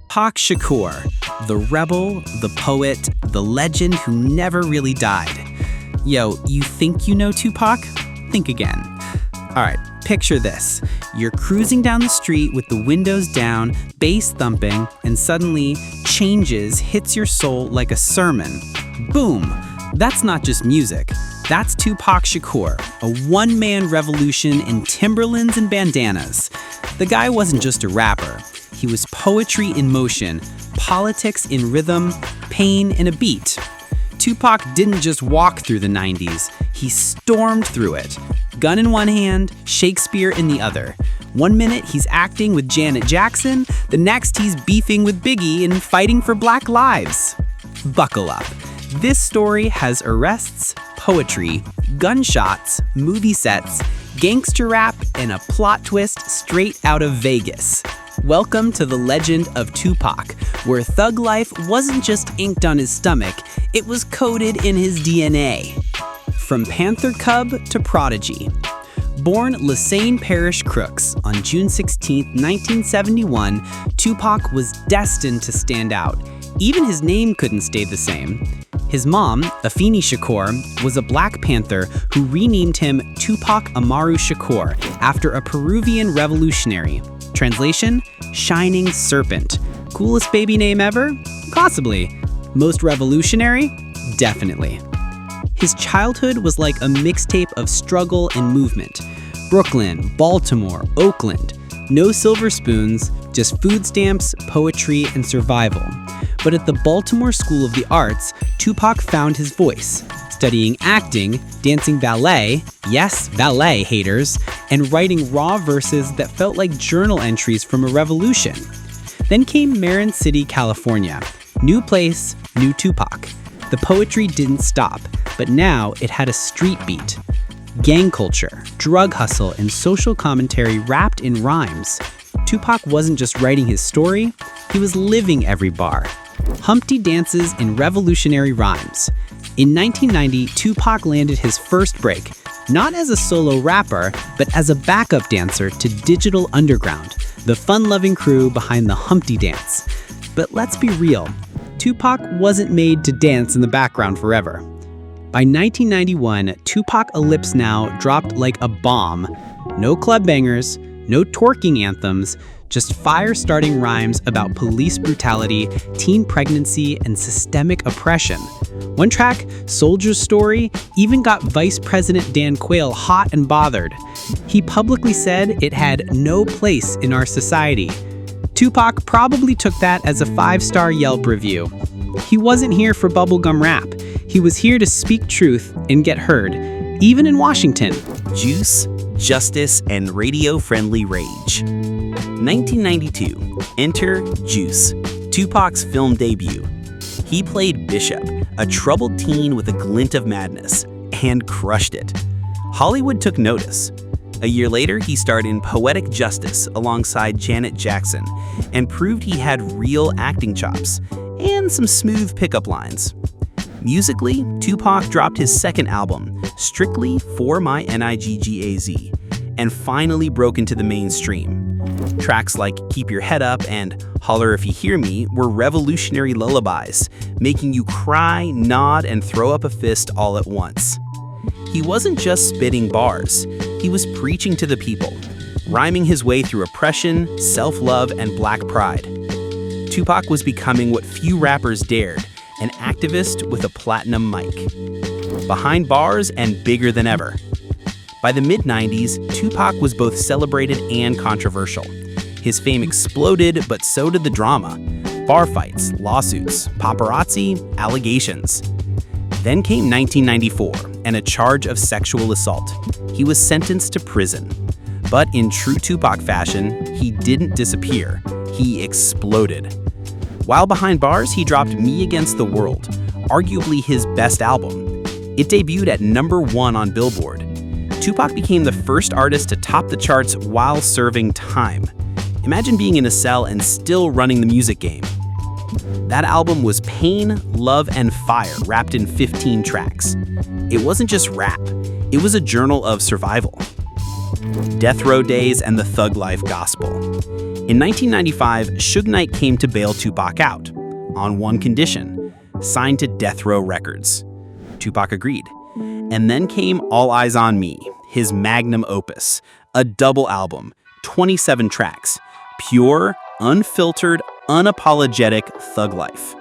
Tupac Shakur, the rebel, the poet, the legend who never really died. Yo, you think you know Tupac? Think again. Alright, picture this. You're cruising down the street with the windows down, bass thumping, and suddenly changes hits your soul like a sermon. Boom! That's not just music. That's Tupac Shakur, a one-man revolution in Timberlands and bandanas. The guy wasn't just a rapper. He was poetry in motion, politics in rhythm, pain in a beat. Tupac didn't just walk through the 90s, he stormed through it. Gun in one hand, Shakespeare in the other. One minute he's acting with Janet Jackson, the next he's beefing with Biggie and fighting for Black lives. Buckle up. This story has arrests, poetry, gunshots, movie sets, gangster rap, and a plot twist straight out of Vegas. Welcome to the legend of Tupac, where thug life wasn't just inked on his stomach, it was coded in his DNA. From Panther Cub to Prodigy. Born Lesane Crooks on June 16, 1971, Tupac was destined to stand out. Even his name couldn't stay the same. His mom, Afeni Shakur, was a Black Panther who renamed him Tupac Amaru Shakur after a Peruvian revolutionary. Translation: Shining Serpent. Coolest baby name ever? Possibly. Most revolutionary? Definitely. His childhood was like a mixtape of struggle and movement. Brooklyn, Baltimore, Oakland. No silver spoons, just food stamps, poetry, and survival. But at the Baltimore School of the Arts, Tupac found his voice, studying acting, dancing ballet, yes, ballet haters, and writing raw verses that felt like journal entries from a revolution. Then came Marin City, California. New place, new Tupac. The poetry didn't stop, but now it had a street beat. Gang culture, drug hustle, and social commentary wrapped in rhymes. Tupac wasn't just writing his story, he was living every bar. Humpty dances in revolutionary rhymes. In 1990, Tupac landed his first break, not as a solo rapper, but as a backup dancer to Digital Underground, the fun-loving crew behind the Humpty Dance. But let's be real, Tupac wasn't made to dance in the background forever. By 1991, Tupac Ellipse Now dropped like a bomb. No club bangers, no twerking anthems, just fire-starting rhymes about police brutality, teen pregnancy, and systemic oppression. One track, Soldier's Story, even got Vice President Dan Quayle hot and bothered. He publicly said it had no place in our society. Tupac probably took that as a 5-star Yelp review. He wasn't here for bubblegum rap. He was here to speak truth and get heard, even in Washington. Juice, justice, and radio-friendly rage. 1992, enter Juice, Tupac's film debut. He played Bishop, a troubled teen with a glint of madness, and crushed it. Hollywood took notice. A year later, he starred in Poetic Justice alongside Janet Jackson and proved he had real acting chops and some smooth pickup lines. Musically, Tupac dropped his second album, Strictly for My Niggaz, and finally broke into the mainstream. Tracks like Keep Your Head Up and Holler If You Hear Me were revolutionary lullabies, making you cry, nod, and throw up a fist all at once. He wasn't just spitting bars, he was preaching to the people, rhyming his way through oppression, self-love, and Black pride. Tupac was becoming what few rappers dared, an activist with a platinum mic. Behind bars and bigger than ever. By the mid-90s, Tupac was both celebrated and controversial. His fame exploded, but so did the drama. Bar fights, lawsuits, paparazzi, allegations. Then came 1994, and a charge of sexual assault. He was sentenced to prison. But in true Tupac fashion, he didn't disappear. He exploded. While behind bars, he dropped Me Against the World, arguably his best album. It debuted at #1 on Billboard. Tupac became the first artist to top the charts while serving time. Imagine being in a cell and still running the music game. That album was pain, love, and fire wrapped in 15 tracks. It wasn't just rap, it was a journal of survival. death row days, and the thug life gospel. In 1995, Suge Knight came to bail Tupac out, on one condition: signed to Death Row Records. Tupac agreed. And then came All Eyez on Me, his magnum opus, a double album, 27 tracks, pure, unfiltered, unapologetic thug life.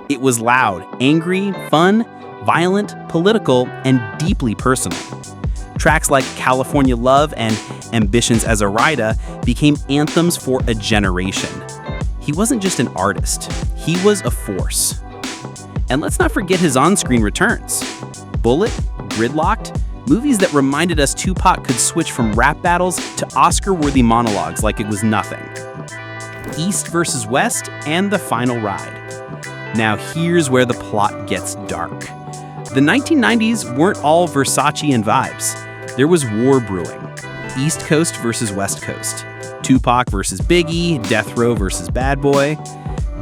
It was loud, angry, fun, violent, political, and deeply personal. Tracks like California Love and Ambitions as a Rider became anthems for a generation. He wasn't just an artist, he was a force. And let's not forget his on-screen returns. Bullet, Gridlocked, movies that reminded us Tupac could switch from rap battles to Oscar-worthy monologues like it was nothing. East vs. West and The Final Ride. Now here's where the plot gets dark. The 1990s weren't all Versace and vibes. There was war brewing. East Coast versus West Coast. Tupac versus Biggie, Death Row versus Bad Boy.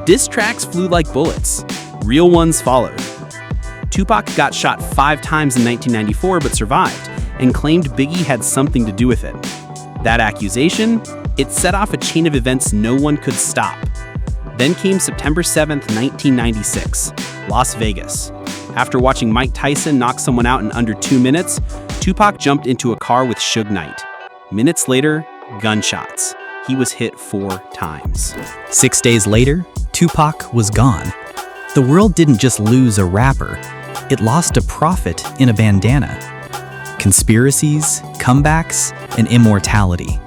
Diss tracks flew like bullets. Real ones followed. Tupac got shot 5 times in 1994 but survived, and claimed Biggie had something to do with it. That accusation, it set off a chain of events no one could stop. Then came September 7th, 1996, Las Vegas. After watching Mike Tyson knock someone out in under 2 minutes, Tupac jumped into a car with Suge Knight. Minutes later, gunshots. He was hit 4 times. 6 days later, Tupac was gone. The world didn't just lose a rapper, it lost a prophet in a bandana. Conspiracies, comebacks, and immortality.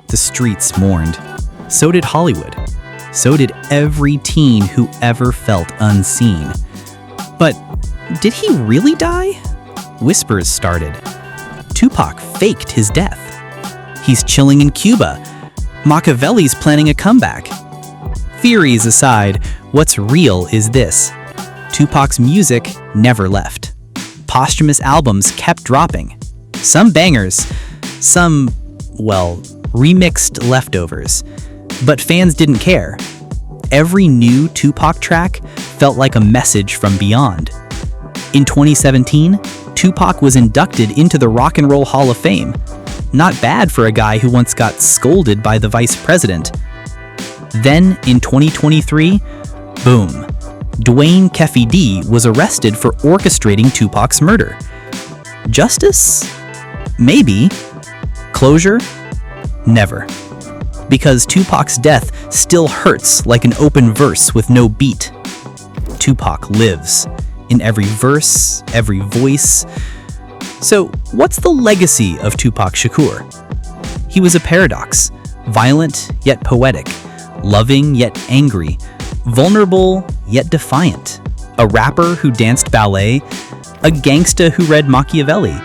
The streets mourned. So did Hollywood. So did every teen who ever felt unseen. But did he really die? Whispers started. Tupac faked his death. He's chilling in Cuba. Makaveli's planning a comeback. Theories aside, what's real is this: Tupac's music never left. Posthumous albums kept dropping. Some bangers, some, well, remixed leftovers. But fans didn't care. Every new Tupac track felt like a message from beyond. In 2017, Tupac was inducted into the Rock and Roll Hall of Fame. Not bad for a guy who once got scolded by the vice president. Then, in 2023, boom, Dwayne Keffy D was arrested for orchestrating Tupac's murder. Justice? Maybe. Closure? Never. Because Tupac's death still hurts like an open verse with no beat. Tupac lives in every verse, every voice. So, what's the legacy of Tupac Shakur? He was a paradox, violent yet poetic, loving yet angry, vulnerable yet defiant, a rapper who danced ballet, a gangsta who read Machiavelli,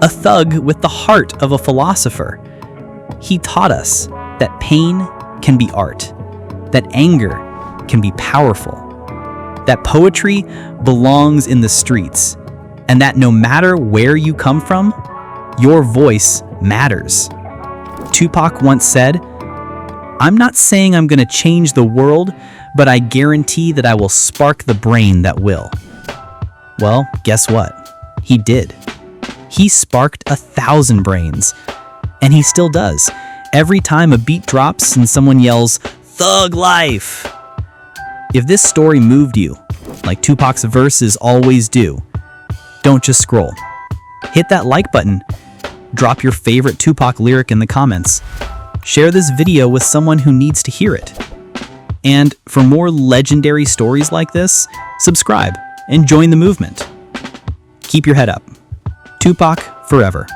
a thug with the heart of a philosopher. He taught us that pain can be art, that anger can be powerful, that poetry belongs in the streets, and that no matter where you come from, your voice matters. Tupac once said, "I'm not saying I'm going to change the world, but I guarantee that I will spark the brain that will." Well, guess what? He did. He sparked 1,000 brains. And he still does. Every time a beat drops and someone yells, "Thug life!" If this story moved you, like Tupac's verses always do, don't just scroll. Hit that like button. Drop your favorite Tupac lyric in the comments. Share this video with someone who needs to hear it. And for more legendary stories like this, subscribe and join the movement. Keep your head up. Tupac forever.